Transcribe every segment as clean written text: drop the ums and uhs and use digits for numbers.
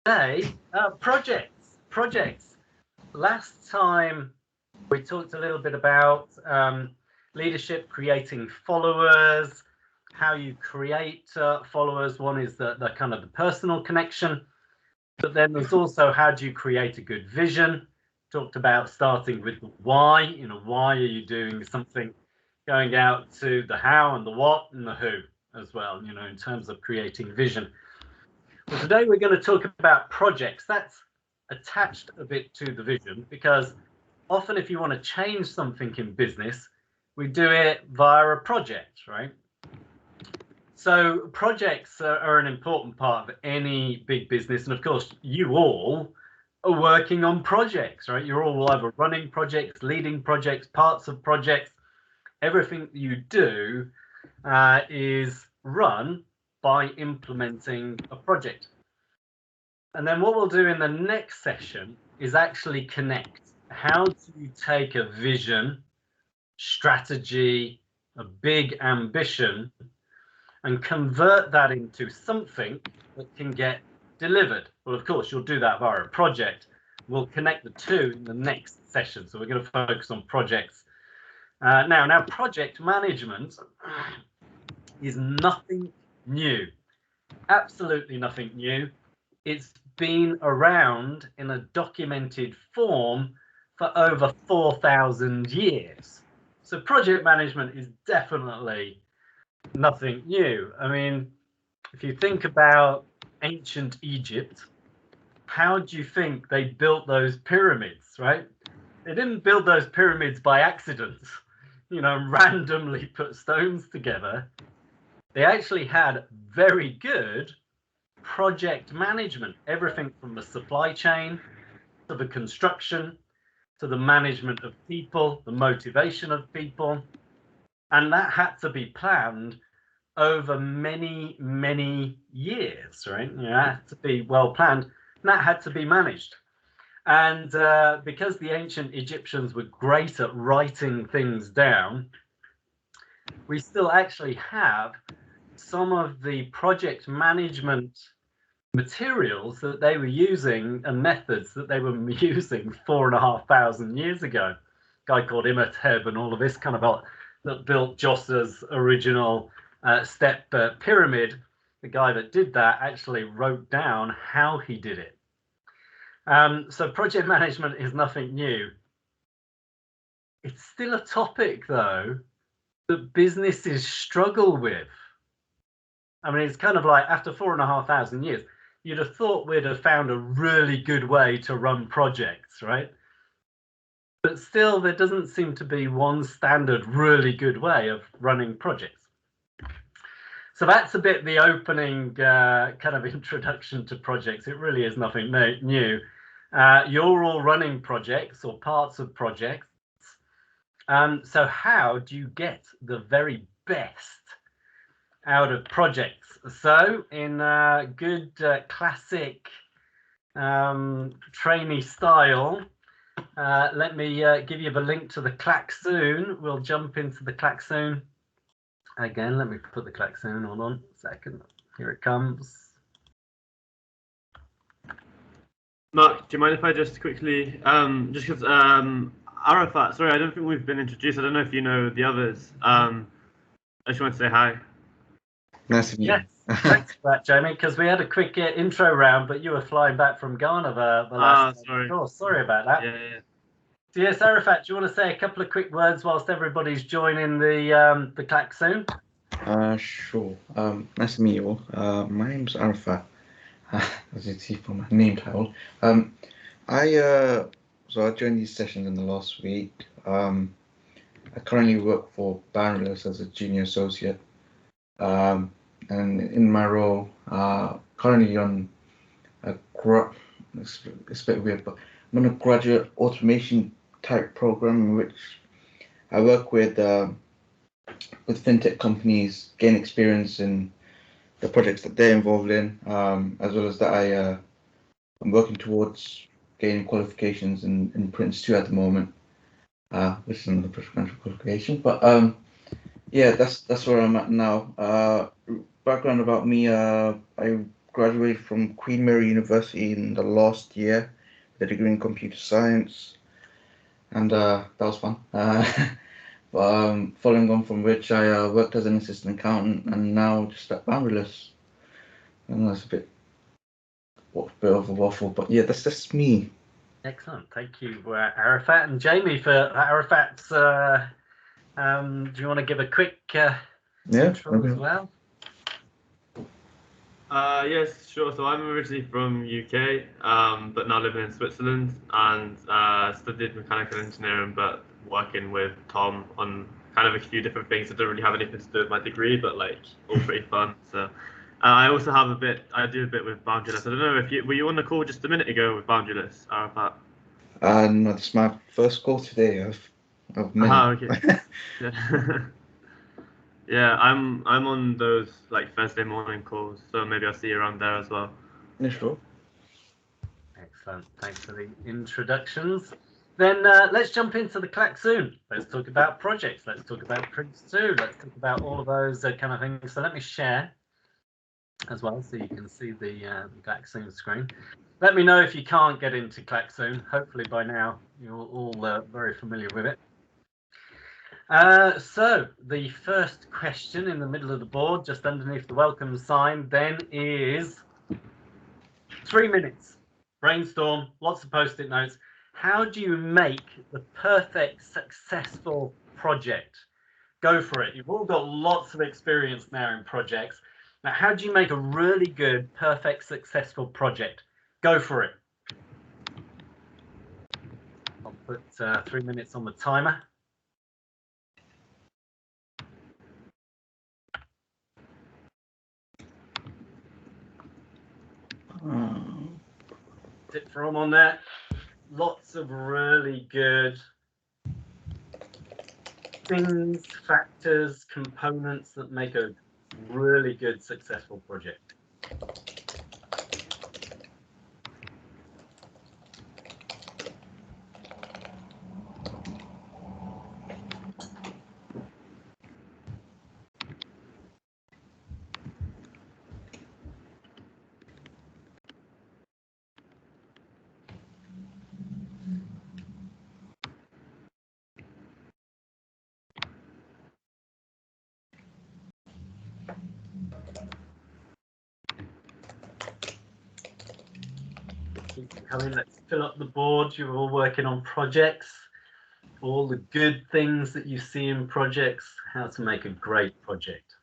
today, projects. Last time we talked a little bit about leadership, creating followers, how you create followers. One is the kind of the personal connection, but then there's also how do you create a good vision. Talked about starting with the why. Why are you doing something? Going out to the how and the what and the who as well. In terms of creating vision. Well, today we're going to talk about projects. That's attached a bit to the vision because often if you want to change something in business, we do it via a project, right? So projects are an important part of any big business. And of course, you all are working on projects, right? You're all either running projects, leading projects, parts of projects. Everything you do is run by implementing a project. And then what we'll do in the next session is actually connect. How do you take a vision, strategy, a big ambition, and convert that into something that can get delivered? Well, of course, you'll do that via a project. We'll connect the two in the next session. So we're going to focus on projects. Now, project management is nothing new. Absolutely nothing new. It's been around in a documented form for over 4,000 years. So project management is definitely nothing new. I mean, if you think about ancient Egypt, how do you think they built those pyramids, right? They didn't build those pyramids by accident, randomly put stones together. They actually had very good project management, everything from the supply chain to the construction to the management of people, the motivation of people. And that had to be planned over many, many years, right? It had to be well planned, and that had to be managed. And because the ancient Egyptians were great at writing things down, we still actually have some of the project management materials that they were using and methods that they were using 4,500 years ago. A guy called Imhotep and all of this kind of that built Djoser's original step pyramid. The guy that did that actually wrote down how he did it. So project management is nothing new. It's still a topic, though, that businesses struggle with. I mean, it's kind of like after 4,500 years, you'd have thought we'd have found a really good way to run projects, right? But still, there doesn't seem to be one standard really good way of running projects. So that's a bit the opening kind of introduction to projects. It really is nothing new. You're all running projects or parts of projects. So how do you get the very best out of projects? So in good classic trainee style, let me give you the link to the klaxoon. We'll jump into the klaxoon. Again, let me put the klaxoon, hold on a second. Here it comes. Mark, do you mind if I just quickly, just because Arafat, sorry, I don't think we've been introduced. I don't know if you know the others. I just want to say hi. Nice to meet you. Yes, thanks for that, Jamie, because we had a quick intro round, but you were flying back from Ghana the last time. Sorry. Oh, sorry about that. Yeah. So yes, Arafat, do you want to say a couple of quick words whilst everybody's joining the klaxoon? Sure. Nice to meet you all. My name's Arafat, as you see from my name title. So I joined these sessions in the last week. I currently work for Barnless as a junior associate. And in my role, currently on it's a bit weird, but I'm on a graduate automation type program in which I work with fintech companies, gain experience in the projects that they're involved in, as well as that I'm working towards gaining qualifications in Prince 2 at the moment, which is another professional qualification. But yeah, that's where I'm at now. Background about me: I graduated from Queen Mary University in the last year with a degree in computer science, and that was fun. Following on from which, I worked as an assistant accountant, and now just at Boundaryless. And that's a bit of a waffle, but yeah, that's me. Excellent. Thank you, Arafat. And Jamie, for Arafat's, do you want to give a quick intro as well? Yes, sure. So I'm originally from UK, but now living in Switzerland, and studied mechanical engineering, but working with Tom on kind of a few different things that don't really have anything to do with my degree, but like all pretty fun. So I also have I do a bit with Boundaryless. I don't know if were you on the call just a minute ago with Boundaryless, Arafat? No, this is my first call today of many. Okay. Yeah. Yeah, I'm on those like Thursday morning calls, so maybe I'll see you around there as well. Yeah, sure. Excellent. Thanks for the introductions. Then let's jump into the Klaxoon. Let's talk about projects. Let's talk about Prince2. Let's talk about all of those kind of things. So let me share as well, so you can see the Klaxoon screen. Let me know if you can't get into Klaxoon. Hopefully by now you're all very familiar with it. So the first question in the middle of the board, just underneath the welcome sign, then is 3 minutes. Brainstorm, lots of post-it notes. How do you make the perfect, successful project? Go for it. You've all got lots of experience now in projects. Now, how do you make a really good, perfect, successful project? Go for it. I'll put 3 minutes on the timer. Tip from on there. Lots of really good things, factors, components that make a really good, successful project. Coming, let's fill up the board. You're all working on projects, all the good things that you see in projects, how to make a great project.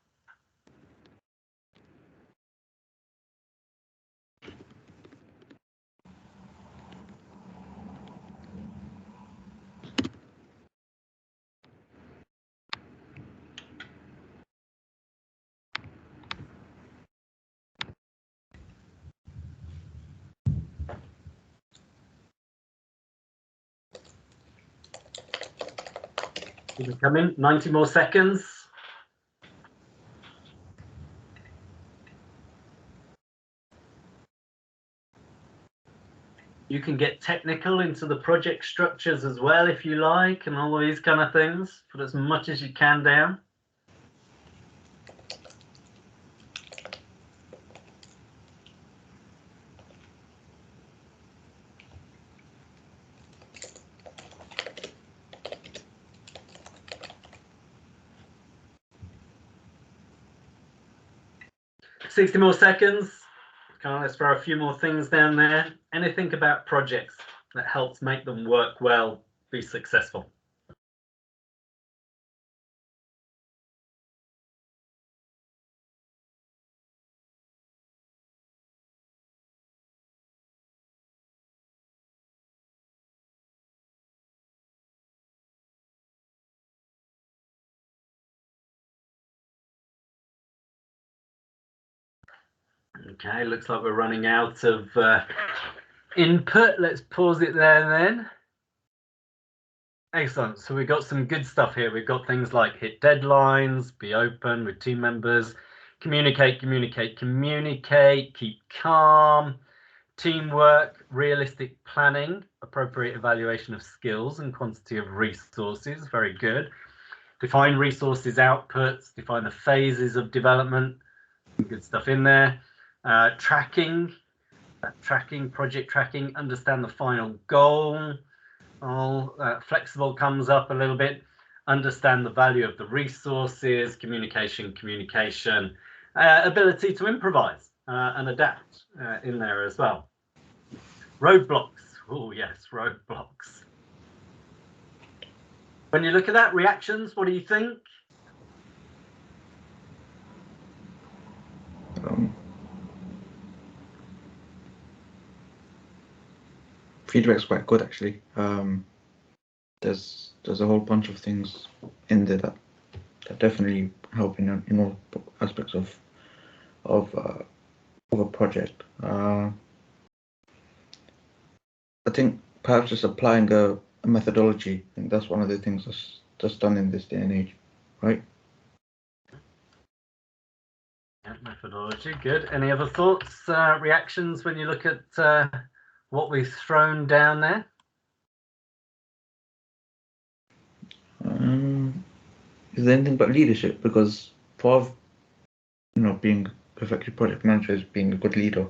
Keep it coming. 90 more seconds. You can get technical into the project structures as well if you like, and all these kind of things. Put as much as you can down. $60 more seconds. Let's throw a few more things down there. Anything about projects that helps make them work well, be successful. Okay, looks like we're running out of input. Let's pause it there then. Excellent. So we've got some good stuff here. We've got things like hit deadlines, be open with team members, communicate, keep calm, teamwork, realistic planning, appropriate evaluation of skills and quantity of resources. Very good. Define resources outputs, define the phases of development. Good stuff in there. Tracking, project tracking, understand the final goal. Flexible comes up a little bit. Understand the value of the resources, communication, ability to improvise and adapt in there as well. Roadblocks. Oh yes, roadblocks. When you look at that, reactions, what do you think? Feedback's quite good actually. There's a whole bunch of things in there that definitely help in all aspects of a project. I think perhaps just applying a methodology. I think that's one of the things that's done in this day and age, right? Yeah, methodology, good. Any other thoughts, reactions when you look at what we've thrown down there? Is there anything about leadership? Because part of being effective project manager is being a good leader.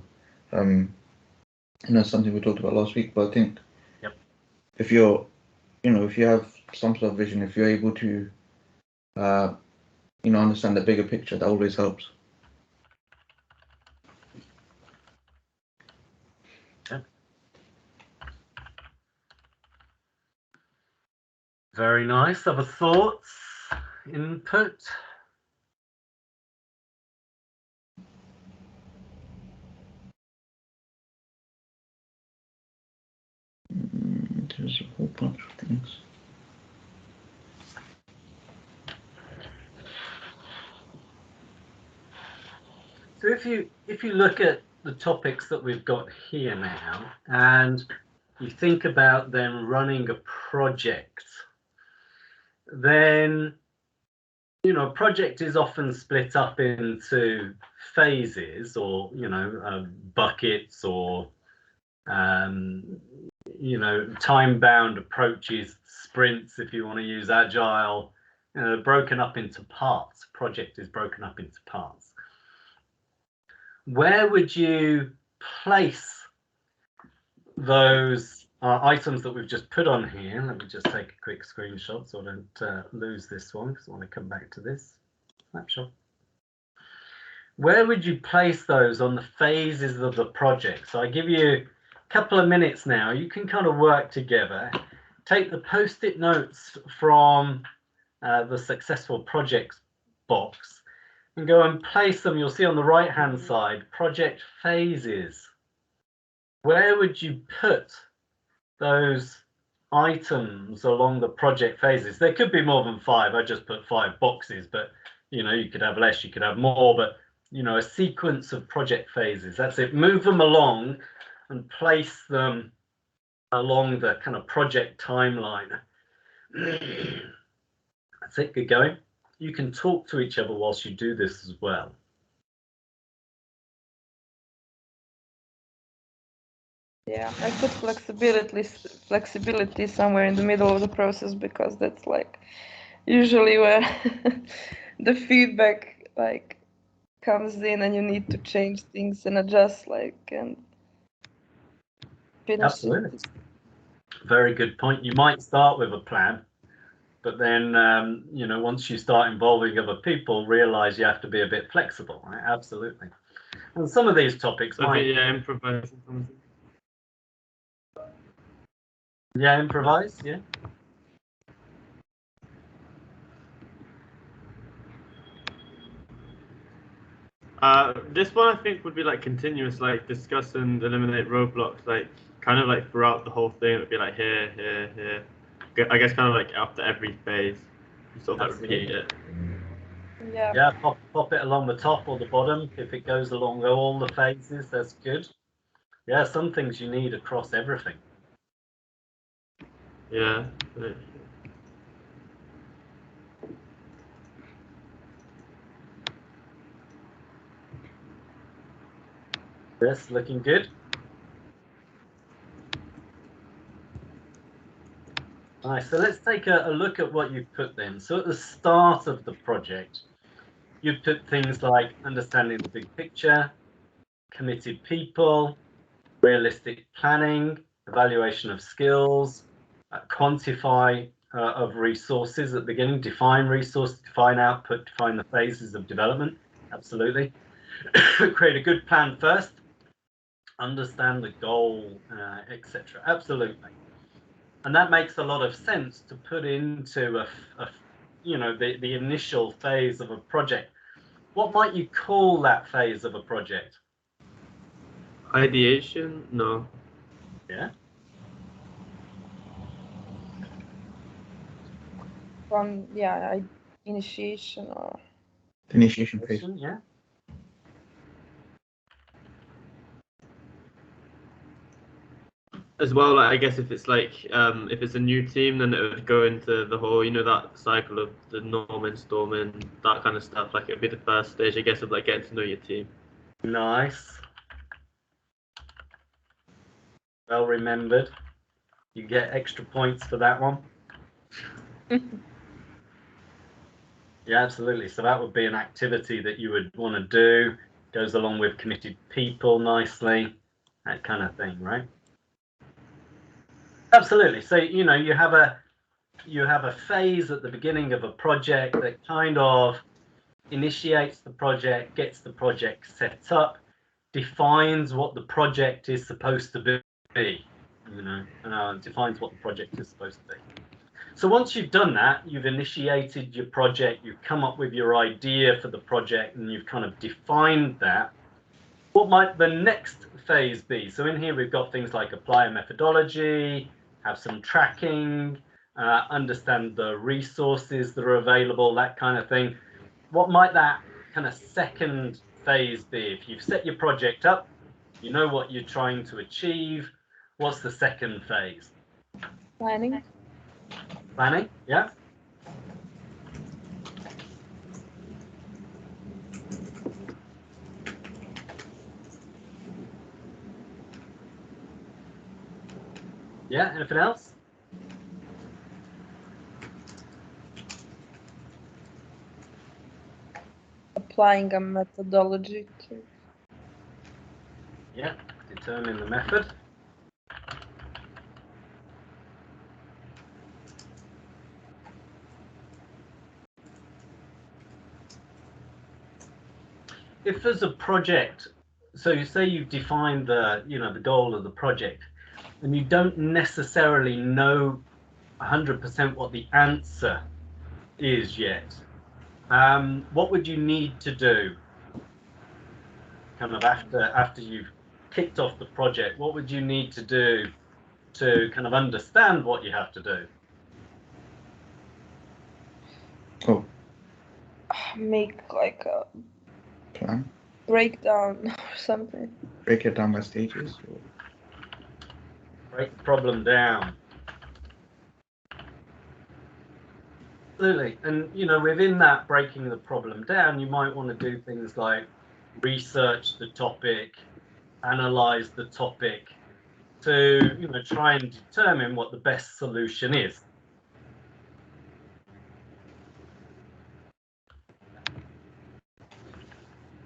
Something we talked about last week. But I think if you're, if you have some sort of vision, if you're able to, understand the bigger picture, that always helps. Yeah. Very nice. Other thoughts, input? There's a whole bunch of things. So if you look at the topics that we've got here now, and you think about them running a project, then a project is often split up into phases, or buckets, or time-bound approaches, sprints, if you want to use agile, broken up into parts. Project is broken up into parts. Where would you place those items that we've just put on here? Let me just take a quick screenshot so I don't lose this one, because I want to come back to this snapshot. Where would you place those on the phases of the project? So I give you a couple of minutes now. You can kind of work together. Take the post-it notes from the successful projects box and go and place them. You'll see on the right hand side, project phases. Where would you put those items along the project phases? There could be more than 5. I just put 5 boxes, but you could have less, you could have more, but a sequence of project phases. That's it. Move them along and place them along the kind of project timeline. That's it. Good going. You can talk to each other whilst you do this as well. Yeah, I put flexibility somewhere in the middle of the process, because that's like usually where the feedback comes in and you need to change things and adjust and finish. Absolutely. Very good point. You might start with a plan, but then once you start involving other people, realize you have to be a bit flexible, right? Absolutely. And some of these topics might improvise. Yeah, improvise, yeah. This one I think would be continuous, discuss and eliminate roadblocks, kind of throughout the whole thing. It would be here, here, here. I guess kind of after every phase, you sort of repeat it. Yeah, pop it along the top or the bottom. If it goes along all the phases, that's good. Yeah, some things you need across everything. Yeah. Yes, looking good. Nice. So let's take a look at what you've put then. So at the start of the project, you've put things like understanding the big picture, committed people, realistic planning, evaluation of skills, quantify of resources at the beginning, define resources, define output, define the phases of development. Absolutely. Create a good plan first, understand the goal, etc. Absolutely. And that makes a lot of sense to put into the initial phase of a project. What might you call that phase of a project? Ideation? No. Yeah. Initiation or The initiation phase. Yeah. As well, like, I guess if it's like if it's a new team, then it would go into the whole, that cycle of the norming, storming, that kind of stuff. Like, it'd be the first stage, I guess, of like getting to know your team. Nice. Well remembered. You get extra points for that one. Yeah, absolutely. So that would be an activity that you would want to do. Goes along with committed people nicely, that kind of thing, right? Absolutely. So you have a phase at the beginning of a project that kind of initiates the project, gets the project set up, defines what the project is supposed to be. Defines what the project is supposed to be. So once you've done that, you've initiated your project, you've come up with your idea for the project, and you've kind of defined that. What might the next phase be? So in here, we've got things like apply a methodology, have some tracking, understand the resources that are available, that kind of thing. What might that kind of second phase be? If you've set your project up, you know what you're trying to achieve, what's the second phase? planning. Planning, yeah. Yeah, anything else? Applying a methodology to. Yeah, determine the method. If there's a project, so you say you've defined the goal of the project, and you don't necessarily know 100% what the answer is yet, what would you need to do? Kind of after you've kicked off the project, what would you need to do to kind of understand what you have to do? Oh, Make like a plan. breakdown or something. Break it down by stages. Or... Break the problem down. Absolutely. And within that breaking the problem down, you might want to do things like research the topic, analyze the topic, to try and determine what the best solution is.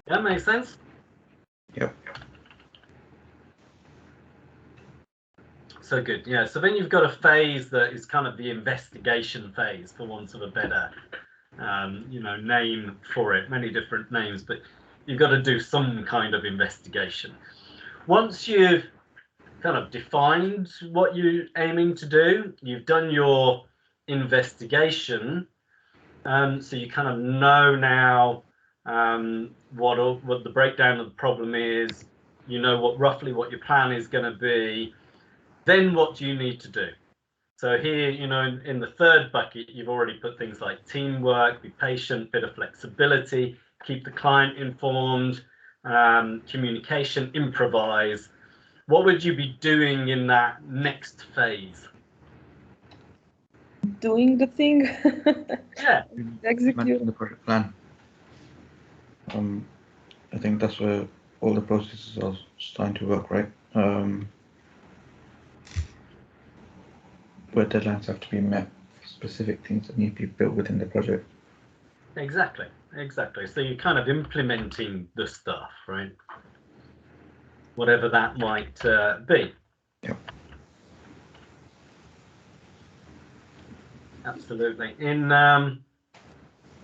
Yeah, makes sense? Yep. So good. Yeah. So then you've got a phase that is kind of the investigation phase, for want of a better name for it. Many different names, but you've got to do some kind of investigation. Once you've kind of defined what you're aiming to do, you've done your investigation, so you kind of know now what the breakdown of the problem is. You know roughly what your plan is going to be. Then what do you need to do? So here, in the third bucket, you've already put things like teamwork, be patient, bit of flexibility, keep the client informed, communication, improvise. What would you be doing in that next phase? Doing the thing. Yeah. Execute the project plan. I think that's where all the processes are starting to work, right? Where deadlines have to be met, specific things that need to be built within the project. Exactly. So you're kind of implementing the stuff, right? whatever that might be. Yep. Absolutely. In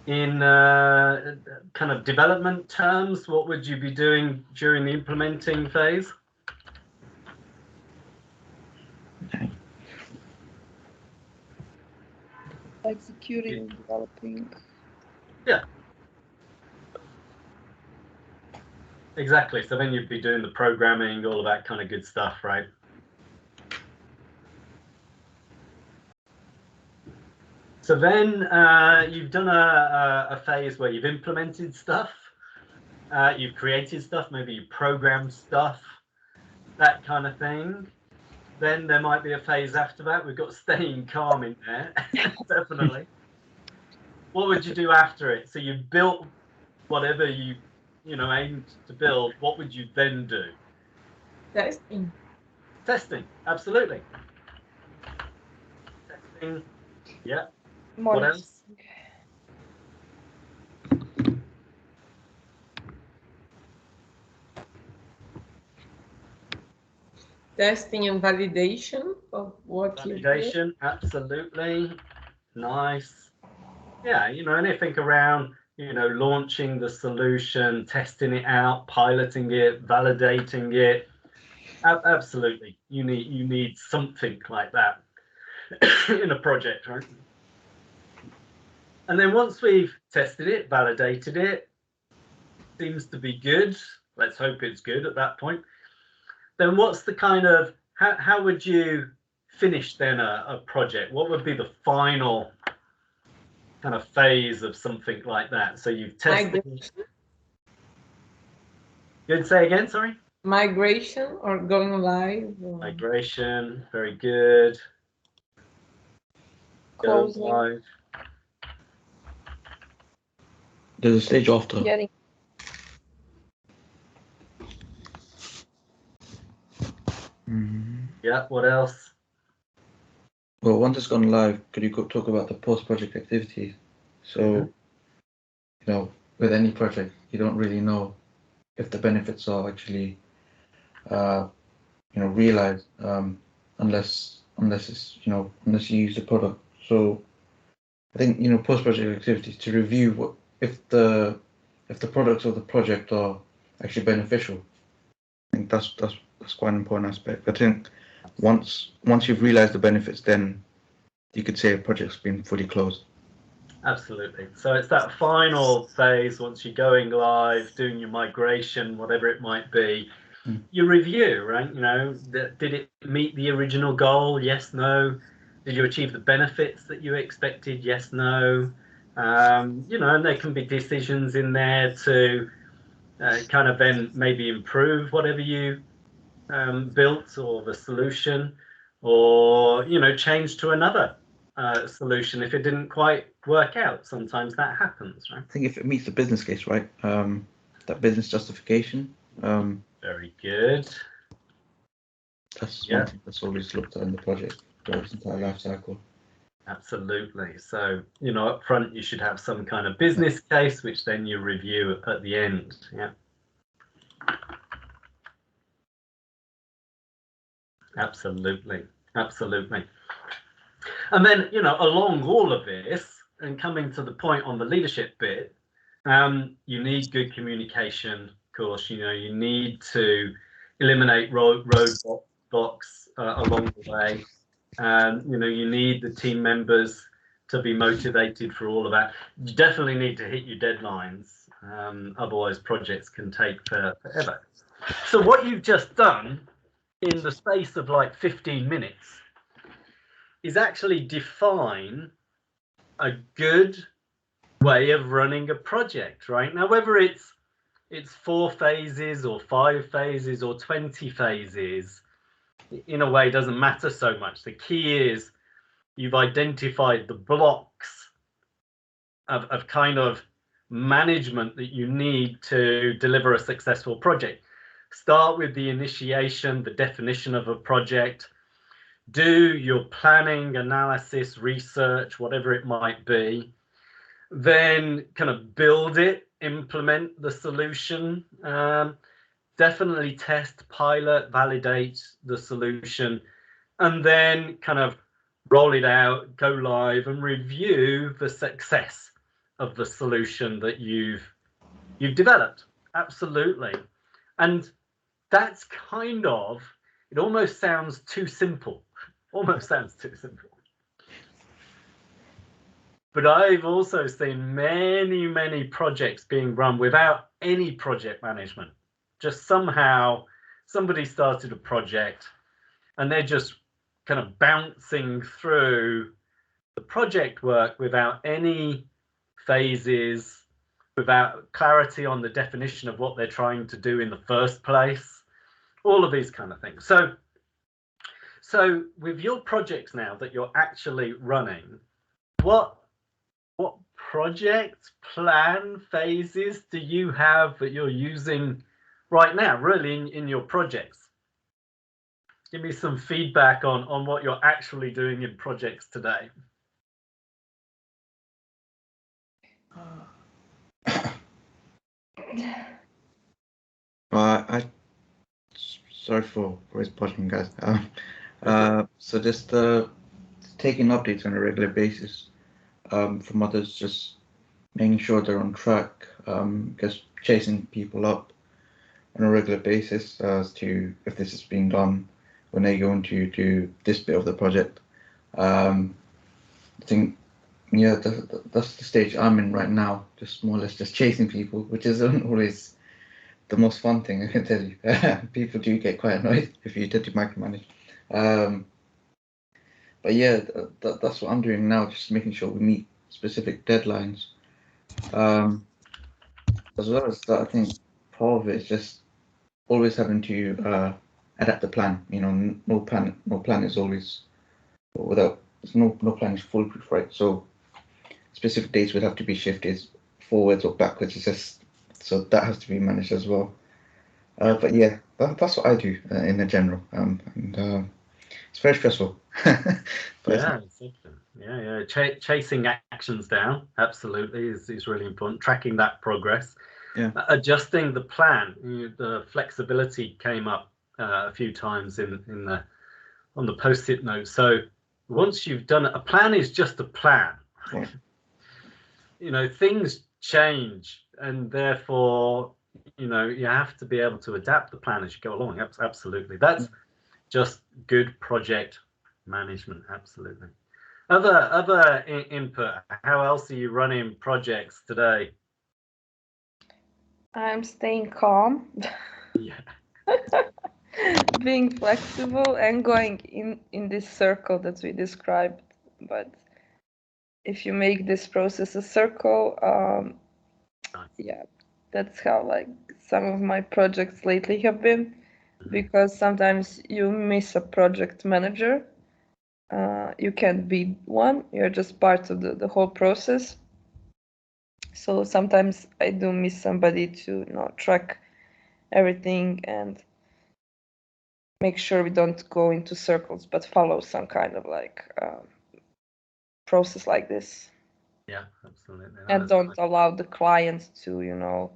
kind of development terms, what would you be doing during the implementing phase? Executing, developing. Yeah. Exactly. So then you'd be doing the programming, all of that kind of good stuff, right? So then you've done a phase where you've implemented stuff, you've created stuff, maybe you programmed stuff, that kind of thing. Then there might be a phase after that. We've got staying calm in there, definitely. What would you do after it? So you built whatever you aimed to build. What would you then do? Testing. Testing, absolutely. Testing, yeah. What else? Testing and validation of what you Validation, absolutely. Nice. Yeah, anything around, launching the solution, testing it out, piloting it, validating it. Absolutely. You need something like that in a project, right? And then once we've tested it, validated it, seems to be good. Let's hope it's good at that point. Then what's the kind of, how would you finish then a project? What would be the final kind of phase of something like that? So you've tested. Good. Say again, sorry. Migration or going live. Or... Migration, very good. Closing. Go live. There's a stage after. Getting. Yeah, what else? Well, once it's gone live, could you talk about the post-project activities? So, with any project, you don't really know if the benefits are actually, realized, unless it's, unless you use the product. So, I think, post-project activities to review if the products of the project are actually beneficial. I think that's quite an important aspect. I think once you've realized the benefits, then you could say a project's been fully closed. Absolutely. So it's that final phase once you're going live, doing your migration, whatever it might be. You review, right? Did it meet the original goal? Yes, no. Did you achieve the benefits that you expected? Yes, no. And there can be decisions in there to kind of then maybe improve whatever you built or the solution, or change to another solution if it didn't quite work out. Sometimes that happens, right? I think if it meets the business case, right, that business justification. Very good. That's one thing that's always looked at in the project throughout its entire life cycle. Absolutely. So up front you should have some kind of business case, which then you review at the end. Yeah. Absolutely. And then, along all of this, and coming to the point on the leadership bit, you need good communication, of course. You need to eliminate roadblocks along the way. You need the team members to be motivated for all of that. You definitely need to hit your deadlines. Otherwise, projects can take forever. So what you've just done in the space of like 15 minutes is actually define a good way of running a project, right? Now, whether it's 4 phases or 5 phases or 20 phases, in a way doesn't matter so much. The key is you've identified the blocks of kind of management that you need to deliver a successful project. Start with the initiation, the definition of a project. Do your planning, analysis, research, whatever it might be. Then kind of build it, implement the solution, definitely test, pilot, validate the solution, and then kind of roll it out, go live, and review the success of the solution that you've developed. Absolutely. And that's kind of, it almost sounds too simple. Almost sounds too simple. But I've also seen many projects being run without any project management. Just somehow somebody started a project and they're just kind of bouncing through the project work without any phases, without clarity on the definition of what they're trying to do in the first place, all of these kind of things. So with your projects now that you're actually running, what project plan phases do you have that you're using right now, really, in your projects? Give me some feedback on what you're actually doing in projects today. Sorry for responding, guys. So just taking updates on a regular basis from others, just making sure they're on track, just chasing people up on a regular basis as to if this is being done, when they're going to do this bit of the project. I think, yeah, that's the stage I'm in right now, just more or less just chasing people, which isn't always the most fun thing, I can tell you. People do get quite annoyed if you tend to micromanage. But yeah, that's what I'm doing now, just making sure we meet specific deadlines. As well as that, I think part of it is just always having to adapt the plan. You know, no plan is always without. No plan is foolproof, right? So specific dates would have to be shifted forwards or backwards. It's just so that has to be managed as well. But yeah, that's what I do in the general, and it's very stressful. Yeah, chasing actions down absolutely is really important. Tracking that progress, adjusting the plan. The flexibility came up a few times on the post-it note. So once you've done it, a plan is just a plan. Right. You know, things change, and therefore, you know, you have to be able to adapt the plan as you go along. Absolutely, that's just good project management. Absolutely. Other input. How else are you running projects today? I'm staying calm. Yeah. Being flexible and going in this circle that we described. But if you make this process a circle, yeah, that's how like some of my projects lately have been, because sometimes you miss a project manager. You can't be one, you're just part of the whole process. So sometimes I do miss somebody to track everything and make sure we don't go into circles, but follow some kind of like process like this. Yeah, absolutely. And don't allow the client to,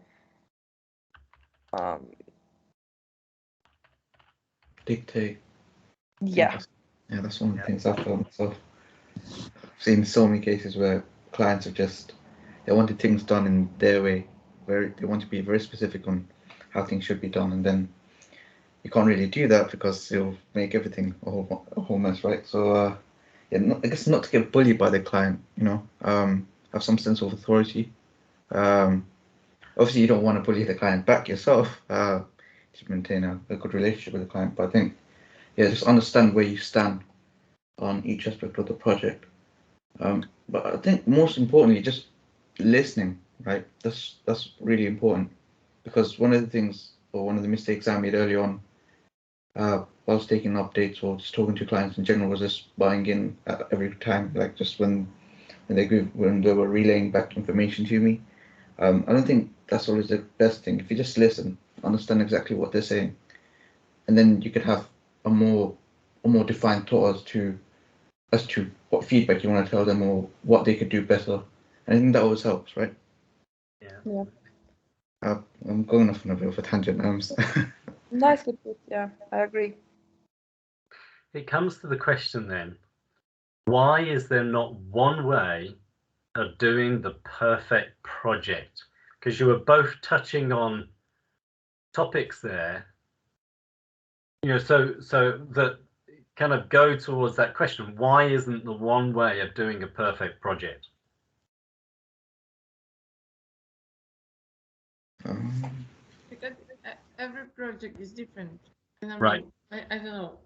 dictate. Yeah. Yeah, that's one of the things I've felt myself. I've seen so many cases where clients have they wanted things done in their way, they want to be very specific on how things should be done, and then you can't really do that because you'll make everything a whole mess, right? So I guess not to get bullied by the client, have some sense of authority. Obviously you don't want to bully the client back yourself to maintain a good relationship with the client, but I think just understand where you stand on each aspect of the project. But I think most importantly, just listening, right? That's really important, because one of the things, or one of the mistakes I made early on, whilst taking updates or just talking to clients in general, was just buying in every time, like just when they were relaying back information to me. I don't think that's always the best thing. If you just listen, understand exactly what they're saying, and then you could have a more defined thought as to what feedback you want to tell them or what they could do better. And I think that always helps, right? Yeah. I'm going off on a bit of a tangent. Nicely put. Yeah, I agree. It comes to the question then, why is there not one way of doing the perfect project? Because you were both touching on topics there, so that kind of go towards that question, why isn't the one way of doing a perfect project? Because every project is different. And I Right. mean, I don't know.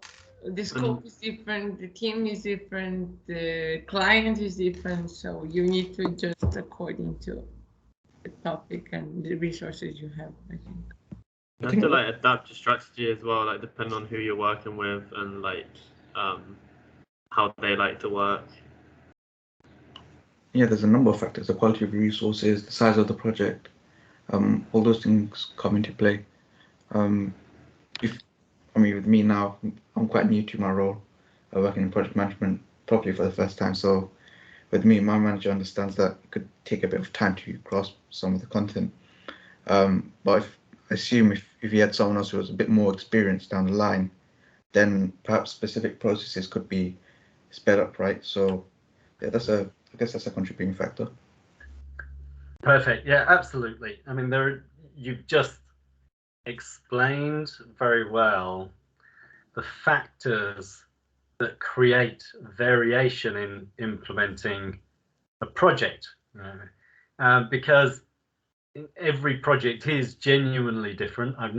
The scope is different, the team is different, the client is different, so you need to adjust according to the topic and the resources you have, I think. You have to like adapt your strategy as well, like depending on who you're working with and like how they like to work. Yeah, there's a number of factors: the quality of resources, the size of the project, all those things come into play. With me now, I'm quite new to my role, working in project management properly for the first time. So, with me, my manager understands that it could take a bit of time to grasp some of the content. But I assume if you had someone else who was a bit more experienced down the line, then perhaps specific processes could be sped up, right? So, yeah, I guess that's a contributing factor. Perfect. Yeah, absolutely. I mean, you've just explained very well the factors that create variation in implementing a project, because every project is genuinely different. I've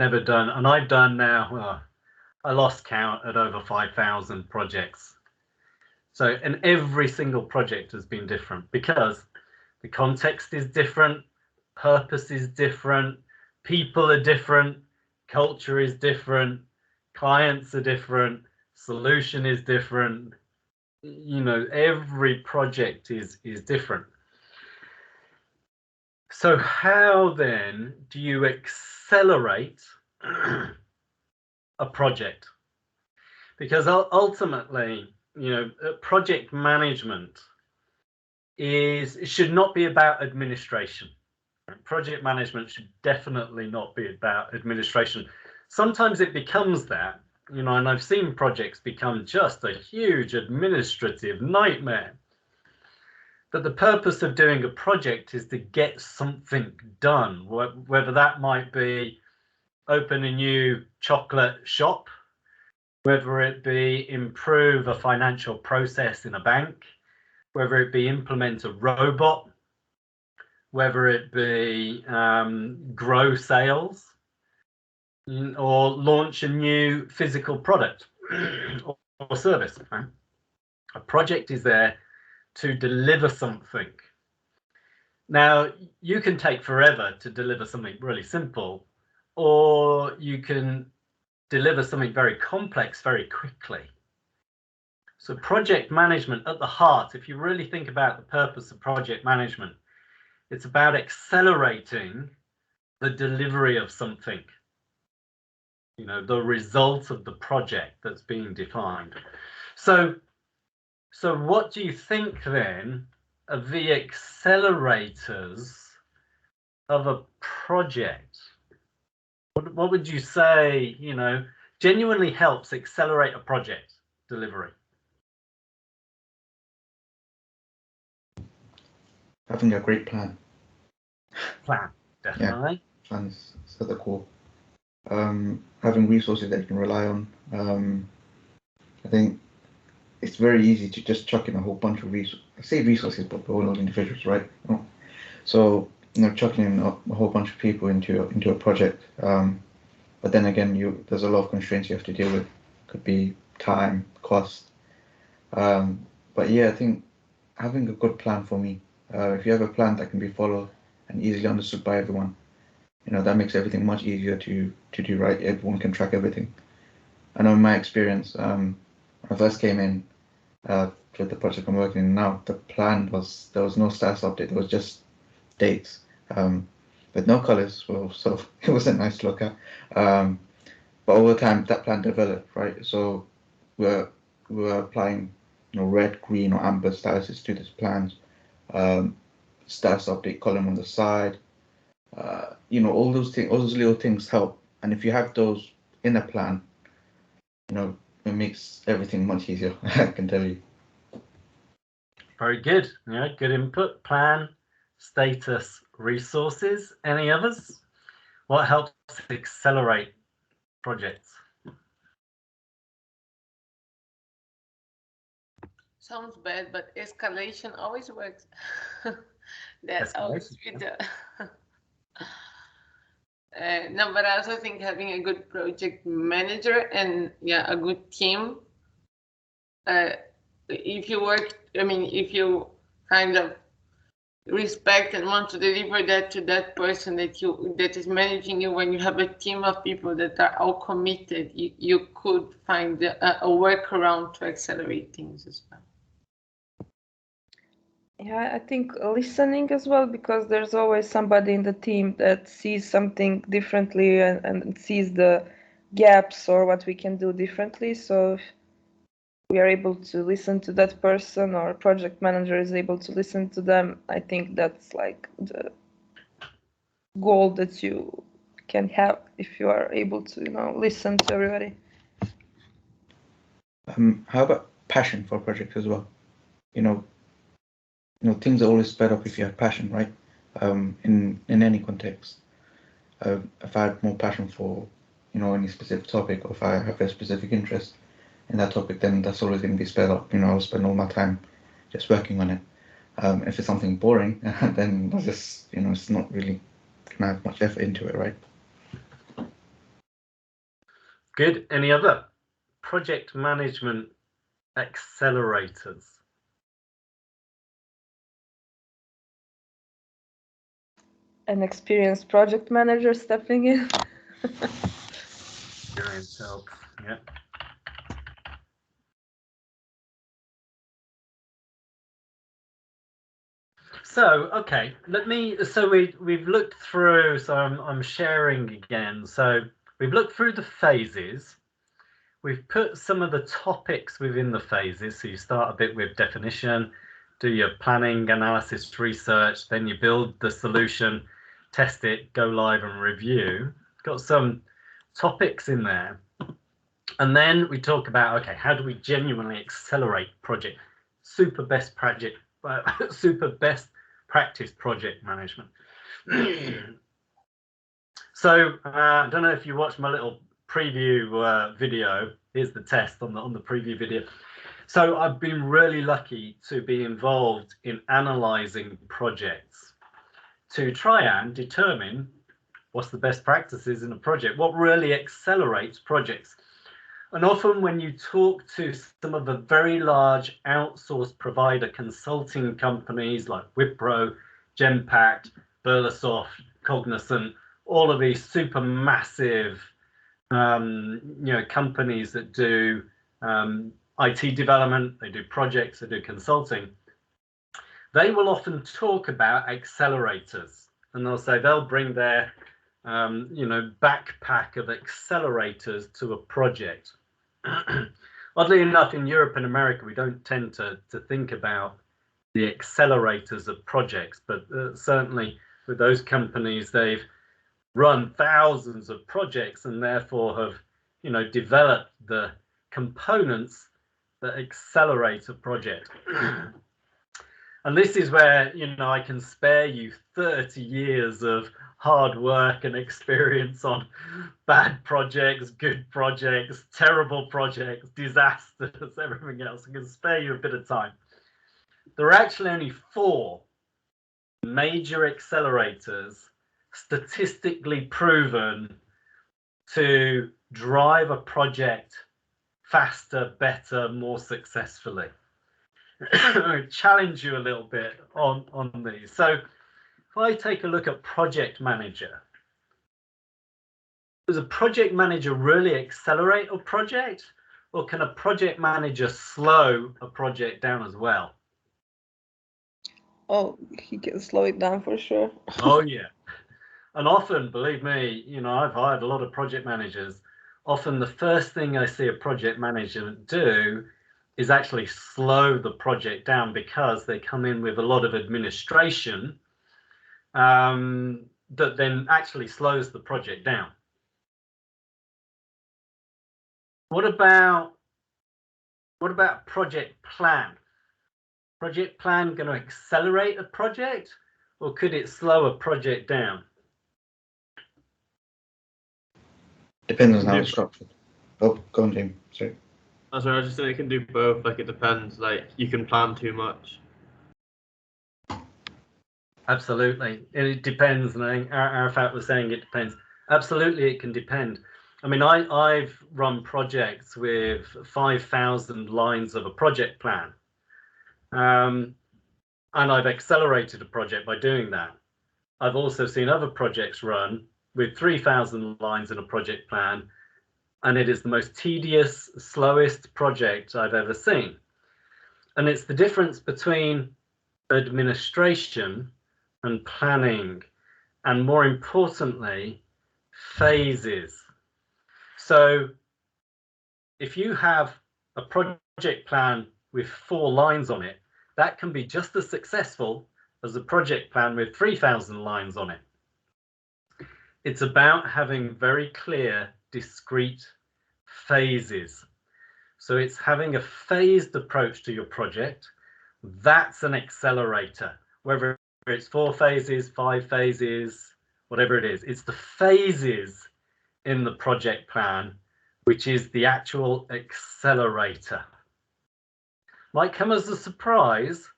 done now, well, I lost count at over 5,000 projects. So, and every single project has been different because the context is different, purpose is different, people are different, culture is different, clients are different, solution is different. Every project is different. So how then do you accelerate a project? Because ultimately, project management should not be about administration. Project management should definitely not be about administration. Sometimes it becomes that, and I've seen projects become just a huge administrative nightmare. But the purpose of doing a project is to get something done, whether that might be open a new chocolate shop, whether it be improve a financial process in a bank, whether it be implement a robot, whether it be grow sales, or launch a new physical product or service. A project is there to deliver something. Now, you can take forever to deliver something really simple, or you can deliver something very complex very quickly. So project management at the heart, if you really think about the purpose of project management, it's about accelerating the delivery of something, the result of the project that's being defined. So what do you think then are the accelerators of a project? What would you say, genuinely helps accelerate a project delivery? Having a great plan. Plan, definitely. Yeah, plans at the core. Having resources that you can rely on. I think it's very easy to just chuck in a whole bunch of resources. I say resources, but we're all individuals, right? So chucking in a whole bunch of people into a project. But then again, there's a lot of constraints you have to deal with. Could be time, cost. But yeah, I think having a good plan for me. If you have a plan that can be followed and easily understood by everyone, that makes everything much easier to do, right? Everyone can track everything. I know in my experience, when I first came in to the project I'm working in now, the plan was there was no status update. There was just dates with no colors. Well, so it wasn't nice to look at. But over time, that plan developed, right? So we're applying, red, green, or amber statuses to these plans. Status update column on the side, You know, all those things, all those little things help. And if you have those in a plan, you know, it makes everything much easier. I can tell you. Very good. Yeah, good input. Plan, status, resources. Any others? What helps accelerate projects? Sounds bad, but escalation always works. That always be the. No, but I also think having a good project manager and a good team. If you work, if you kind of respect and want to deliver that to that person that is managing you, when you have a team of people that are all committed, you could find a workaround to accelerate things as well. Yeah, I think listening as well, because there's always somebody in the team that sees something differently and sees the gaps or what we can do differently. So if we are able to listen to that person, or project manager is able to listen to them, I think that's like the goal that you can have if you are able to, listen to everybody. How about passion for projects as well? Things are always sped up if you have passion, right? In any context. If I have more passion for, any specific topic, or if I have a specific interest in that topic, then that's always going to be sped up. I'll spend all my time just working on it. If it's something boring, then it's just, it's not really going to have much effort into it, right? Good. Any other project management accelerators? An experienced project manager stepping in. Experience helps. Yeah. So, okay, we've looked through, so I'm sharing again. So we've looked through the phases. We've put some of the topics within the phases. So you start a bit with definition, do your planning, analysis, research, then you build the solution, test it, go live and review. Got some topics in there. And then we talk about, okay, how do we genuinely accelerate project? Super best practice project management. So I don't know if you watched my little preview video. Here's the test on the preview video. So I've been really lucky to be involved in analyzing projects to try and determine what's the best practices in a project, what really accelerates projects. And often when you talk to some of the very large outsourced provider consulting companies like Wipro, Genpact, Burlesoft, Cognizant, all of these super massive companies that do IT development, they do projects, they do consulting, they will often talk about accelerators, and they'll bring their backpack of accelerators to a project. Oddly enough, in Europe and America, we don't tend to think about the accelerators of projects, but certainly with those companies, they've run thousands of projects and therefore have developed the components that accelerate a project. And this is where I can spare you 30 years of hard work and experience on bad projects, good projects, terrible projects, disasters, everything else. I can spare you a bit of time. There are actually only 4 major accelerators statistically proven to drive a project faster, better, more successfully. I challenge you a little bit on these. So if I take a look at project manager, does a project manager really accelerate a project, or can a project manager slow a project down as well? Oh, he can slow it down for sure. Oh yeah. And often, believe me, I've hired a lot of project managers. Often the first thing I see a project manager do is actually slow the project down, because they come in with a lot of administration. that then actually slows the project down. What about project plan? Project plan going to accelerate a project, or could it slow a project down? Depends on how it's structured. Oh, go on, James. Sorry. Oh, sorry, I was just saying it can do both. Like, it depends. Like, you can plan too much. Absolutely, it depends. And I think Arafat was saying it depends. Absolutely, it can depend. I mean, I've run projects with 5,000 lines of a project plan, and I've accelerated a project by doing that. I've also seen other projects run with 3,000 lines in a project plan, and it is the most tedious, slowest project I've ever seen. And it's the difference between administration and planning, and more importantly, phases. So if you have a project plan with 4 lines on it, that can be just as successful as a project plan with 3,000 lines on it. It's about having very clear, discrete phases. So it's having a phased approach to your project. That's an accelerator, whether it's 4 phases, 5 phases, whatever it is. It's the phases in the project plan which is the actual accelerator. Might come as a surprise,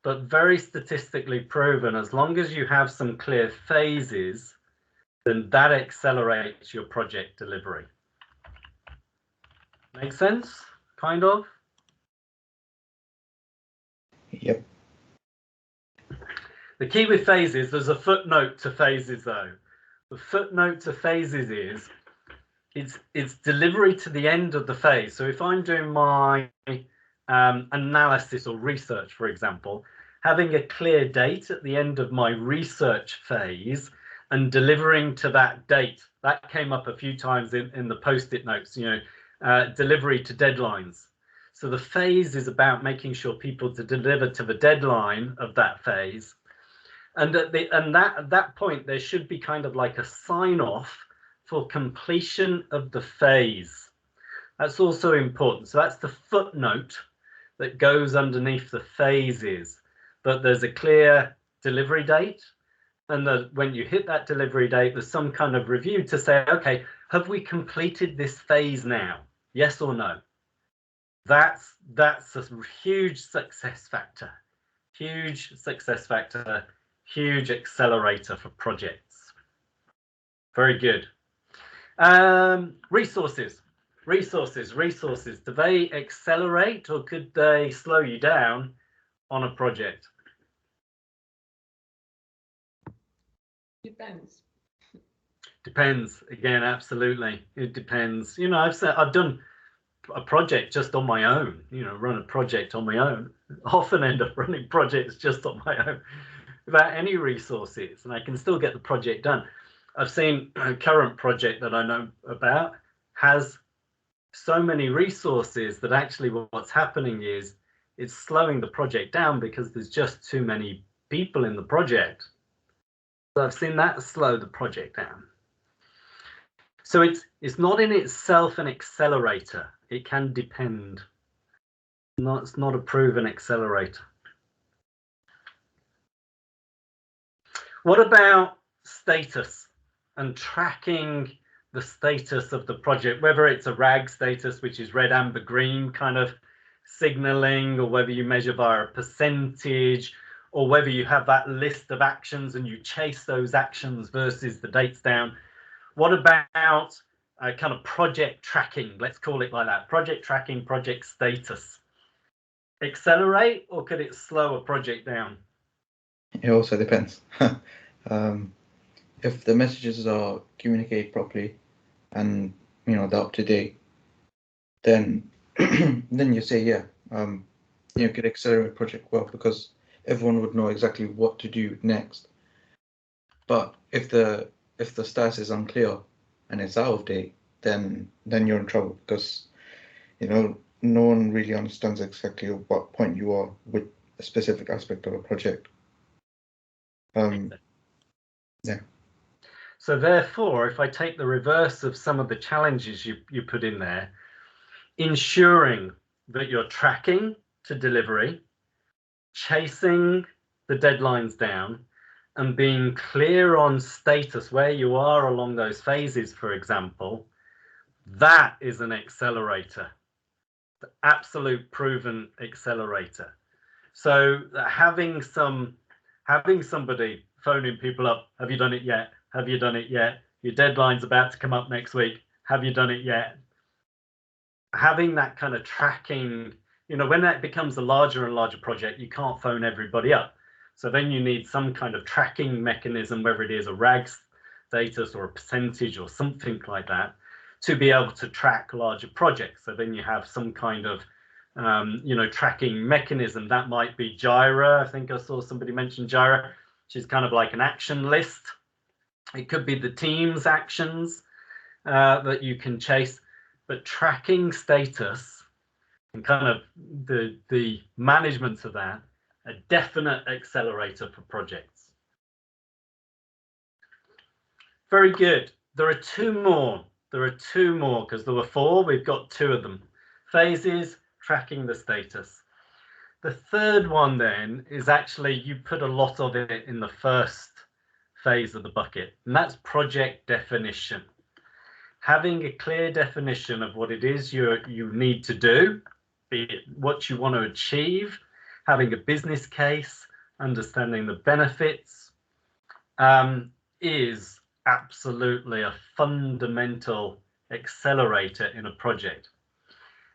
but very statistically proven, as long as you have some clear phases, then that accelerates your project delivery. Make sense? Kind of? Yep. The key with phases, there's a footnote to phases though. The footnote to phases is it's delivery to the end of the phase. So if I'm doing my analysis or research, for example, having a clear date at the end of my research phase and delivering to that date, that came up a few times in the post-it notes, you know, delivery to deadlines. So the phase is about making sure people to deliver to the deadline of that phase. And at that point, there should be kind of like a sign off for completion of the phase. That's also important. So that's the footnote that goes underneath the phases. But there's a clear delivery date. And when you hit that delivery date, there's some kind of review to say, okay, have we completed this phase now? Yes or no? That's a huge success factor. Huge success factor. Huge accelerator for projects. Very good. Resources. Do they accelerate or could they slow you down on a project? Depends. Depends. Again, absolutely. It depends. You know, I've done a project just on my own. You know, run a project on my own. Often end up running projects just on my own without any resources, and I can still get the project done. I've seen a current project that I know about has so many resources that actually what's happening is it's slowing the project down because there's just too many people in the project. So I've seen that slow the project down. So it's not in itself an accelerator. It can depend. It's not a proven accelerator. What about status and tracking the status of the project, whether it's a RAG status, which is red, amber, green kind of signaling, or whether you measure via a percentage, or whether you have that list of actions and you chase those actions versus the dates down. What about kind of project tracking? Let's call it like that. Project tracking, project status. Accelerate or could it slow a project down? It also depends. If the messages are communicated properly and they're up to date, then then you say you could accelerate a project well because everyone would know exactly what to do next. But if the status is unclear and it's out of date, then you're in trouble because no one really understands exactly what point you are with a specific aspect of a project. Yeah. So therefore, if I take the reverse of some of the challenges you put in there, ensuring that you're tracking to delivery, chasing the deadlines down, and being clear on status, where you are along those phases, for example, that is an accelerator, the absolute proven accelerator. So having somebody phoning people up, have you done it yet? Have you done it yet? Your deadline's about to come up next week. Have you done it yet? Having that kind of tracking, you know, when that becomes a larger and larger project, you can't phone everybody up. So then you need some kind of tracking mechanism, whether it is a RAG status or a percentage or something like that, to be able to track larger projects. So then you have some kind of you know, tracking mechanism. That might be Jira. I think I saw somebody mention Jira, which is kind of like an action list. It could be the team's actions that you can chase, but tracking status and kind of the management of that, a definite accelerator for projects. Very good. There are two more. There are two more because there were four. We've got two of them. Phases, tracking the status. The third one then is actually, you put a lot of it in the first phase of the bucket, and that's project definition. Having a clear definition of what it is you need to do, be it what you want to achieve, having a business case, understanding the benefits, is absolutely a fundamental accelerator in a project.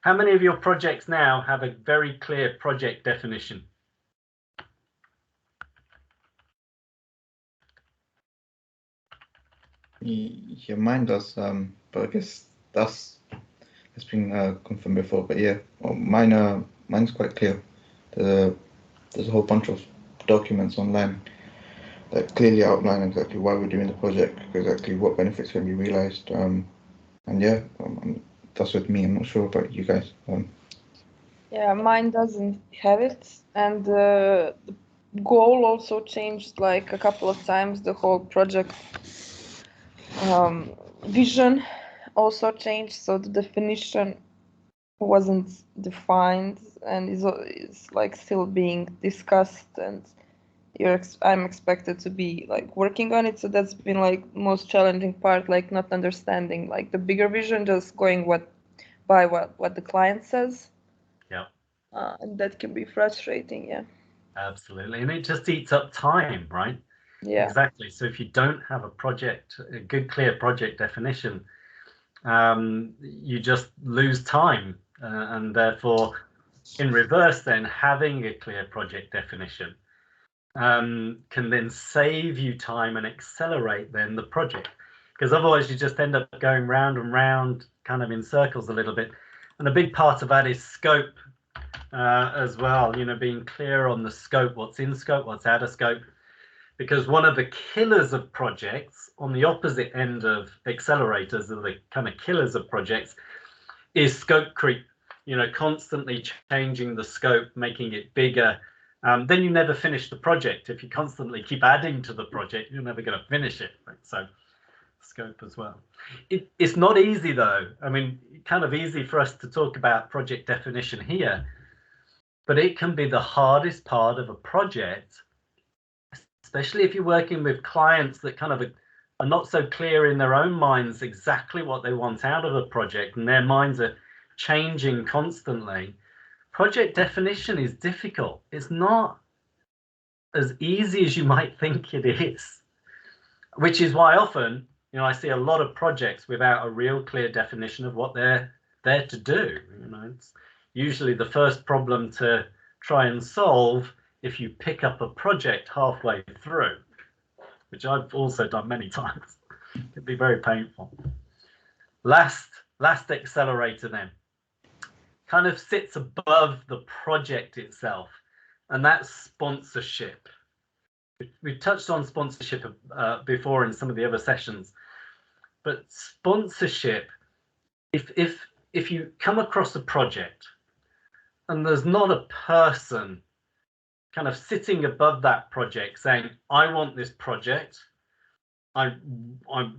How many of your projects now have a very clear project definition? Yeah, mine does, but I guess that's been confirmed before. But yeah, well, mine's quite clear. There's a whole bunch of documents online that clearly outline exactly why we're doing the project, exactly what benefits can be realized, and yeah, that's with me. I'm not sure about you guys. Yeah, mine doesn't have it, and the goal also changed like a couple of times. The whole project vision also changed, so the definition wasn't defined and is like still being discussed, and I'm expected to be like working on it. So that's been like most challenging part, like not understanding like the bigger vision, just going what the client says. Yeah. And that can be frustrating. Yeah. Absolutely. And it just eats up time, right? Yeah. Exactly. So if you don't have a good, clear project definition, you just lose time. And therefore, in reverse, then having a clear project definition can then save you time and accelerate then the project. Because otherwise you just end up going round and round, kind of in circles a little bit. And a big part of that is scope as well, you know, being clear on the scope, what's in scope, what's out of scope. Because one of the killers of projects, on the opposite end of accelerators, are the kind of killers of projects, is scope creep. You know, constantly changing the scope, making it bigger. Then you never finish the project. If you constantly keep adding to the project, you're never going to finish it. Right? So scope as well. It's not easy though. I mean, kind of easy for us to talk about project definition here, but it can be the hardest part of a project, especially if you're working with clients that kind of are not so clear in their own minds exactly what they want out of a project, and their minds are changing constantly. Project definition is difficult. It's not as easy as you might think it is, which is why often, you know, I see a lot of projects without a real clear definition of what they're there to do. You know, it's usually the first problem to try and solve if you pick up a project halfway through, which I've also done many times. It can be very painful. Last accelerator then kind of sits above the project itself, and that's sponsorship. We've touched on sponsorship before in some of the other sessions, but sponsorship, if you come across a project and there's not a person kind of sitting above that project saying, I want this project, I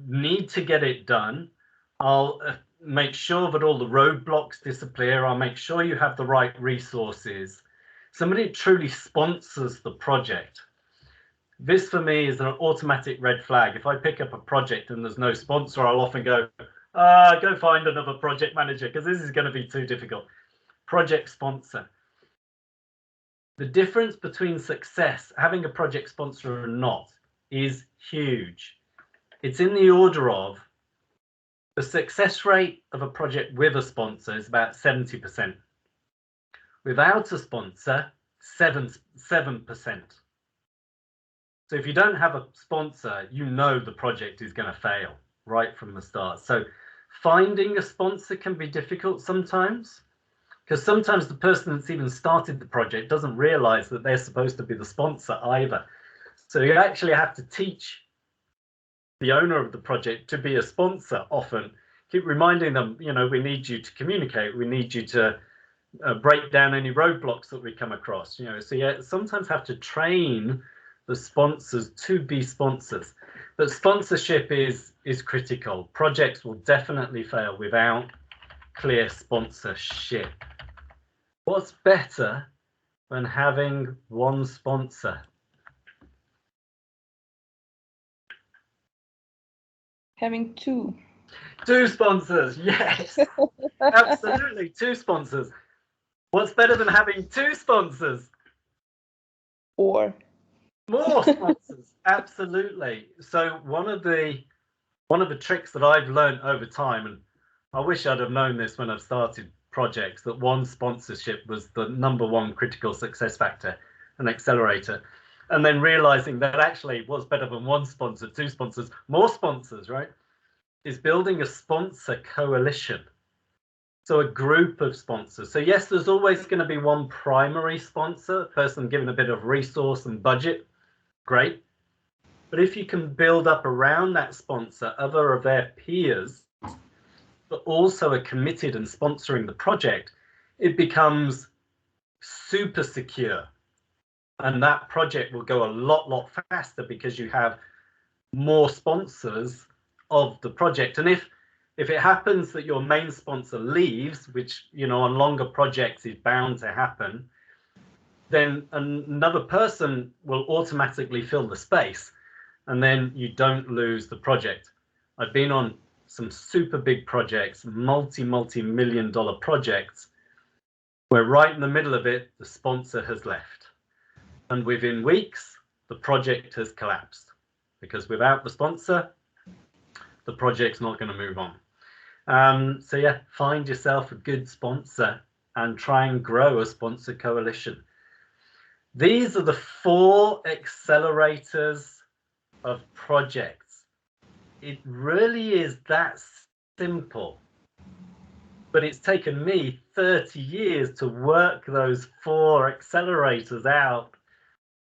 need to get it done. I'll make sure that all the roadblocks disappear. I'll make sure you have the right resources. Somebody truly sponsors the project. This for me is an automatic red flag. If I pick up a project and there's no sponsor, I'll often go, go find another project manager because this is going to be too difficult. Project sponsor. The difference between success, having a project sponsor or not, is huge. It's in the order of the success rate of a project with a sponsor is about 70%. Without a sponsor, 7%. So if you don't have a sponsor, you know the project is going to fail right from the start. So finding a sponsor can be difficult sometimes, because sometimes the person that's even started the project doesn't realize that they're supposed to be the sponsor either. So you actually have to teach the owner of the project to be a sponsor often. Keep reminding them, you know, we need you to communicate. We need you to break down any roadblocks that we come across. You know, so you sometimes have to train the sponsors to be sponsors. But sponsorship is critical. Projects will definitely fail without clear sponsorship. What's better than having one sponsor? Having two. Two sponsors, yes. Absolutely, two sponsors. What's better than having two sponsors? Or More sponsors, absolutely. So one of the tricks that I've learned over time, and I wish I'd have known this when I've started projects, that one sponsorship was the #1 critical success factor, an accelerator. And then realizing that actually what's better than one sponsor, two sponsors, more sponsors, right? Is building a sponsor coalition. So a group of sponsors. So yes, there's always going to be one primary sponsor, person given a bit of resource and budget. Great. But if you can build up around that sponsor other of their peers, but also are committed and sponsoring the project, it becomes super secure. And that project will go a lot faster because you have more sponsors of the project. And if it happens that your main sponsor leaves, which, you know, on longer projects is bound to happen, then another person will automatically fill the space, and then you don't lose the project. I've been on some super big projects, multi-million-dollar projects, where right in the middle of it, the sponsor has left. And within weeks, the project has collapsed, because without the sponsor, the project's not going to move on. So yeah, find yourself a good sponsor and try and grow a sponsor coalition. These are the 4 accelerators of projects. It really is that simple. But it's taken me 30 years to work those 4 accelerators out.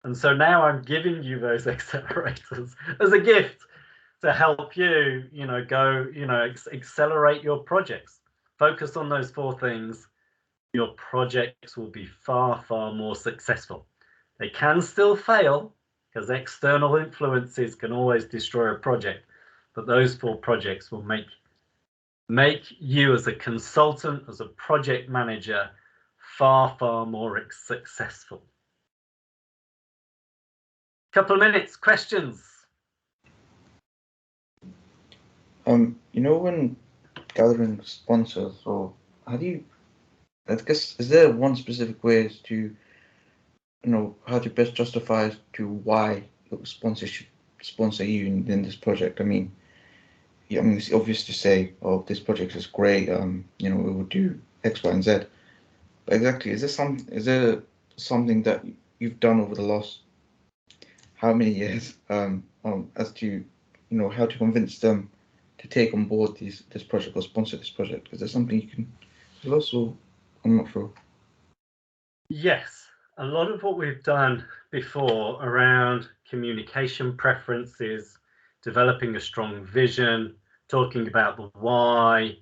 And so now I'm giving you those accelerators as a gift to help you, you know, go, you know, accelerate your projects. Focus on those 4 things. Your projects will be far more successful. They can still fail because external influences can always destroy a project, but those 4 projects will make you as a consultant, as a project manager, far more successful. Couple of minutes, questions. You know, when gathering sponsors, or how do you, I guess, is there one specific way to, you know, how to best justify to why the sponsor should sponsor you in this project? I mean, yeah, I mean, it's obvious to say, oh, this project is great, you know, it will do X, Y, and Z. But exactly, is there something that you've done over the last how many years, as to, you know, how to convince them to take on board this project or sponsor this project? Because there's something you can tell us, or I'm not sure. Yes, a lot of what we've done before around communication preferences, developing a strong vision, talking about the why,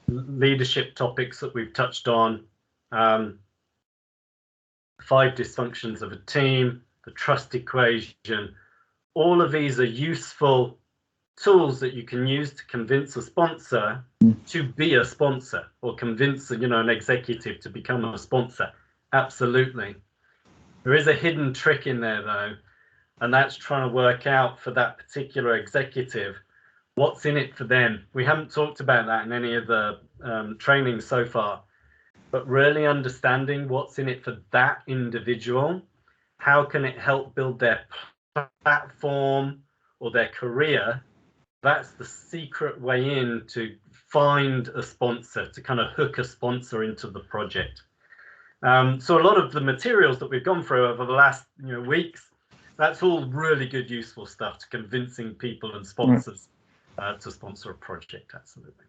leadership topics that we've touched on, 5 dysfunctions of a team, the trust equation, all of these are useful tools that you can use to convince a sponsor to be a sponsor, or convince, you know, an executive to become a sponsor. Absolutely. There is a hidden trick in there though, and that's trying to work out for that particular executive what's in it for them. We haven't talked about that in any of the trainings so far, but really understanding what's in it for that individual. How can it help build their platform or their career? That's the secret way in to find a sponsor, to kind of hook a sponsor into the project. So a lot of the materials that we've gone through over the last weeks, that's all really good, useful stuff to convincing people and sponsors to sponsor a project. Absolutely.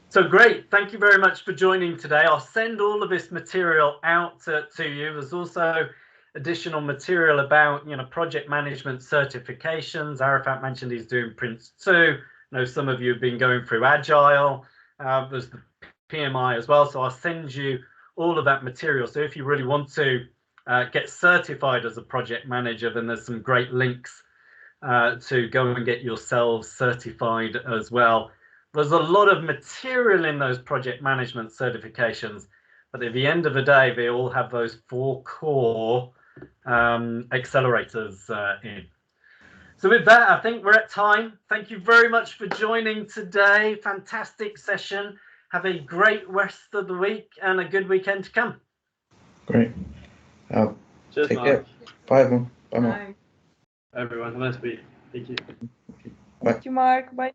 So great. Thank you very much for joining today. I'll send all of this material out to you. There's also additional material about project management certifications. Arafat mentioned he's doing Prince 2. I know some of you have been going through Agile. There's the PMI as well. So I'll send you all of that material. So if you really want to get certified as a project manager, then there's some great links to go and get yourselves certified as well. There's a lot of material in those project management certifications, but at the end of the day, they all have those 4 core accelerators in. So with that, I think we're at time. Thank you very much for joining today. Fantastic session. Have a great rest of the week and a good weekend to come. Great. Cheers, Take Mark. care. Bye, everyone. Bye, Mark. Bye. Everyone, have a nice week. Thank you. Thank you, Mark. Bye.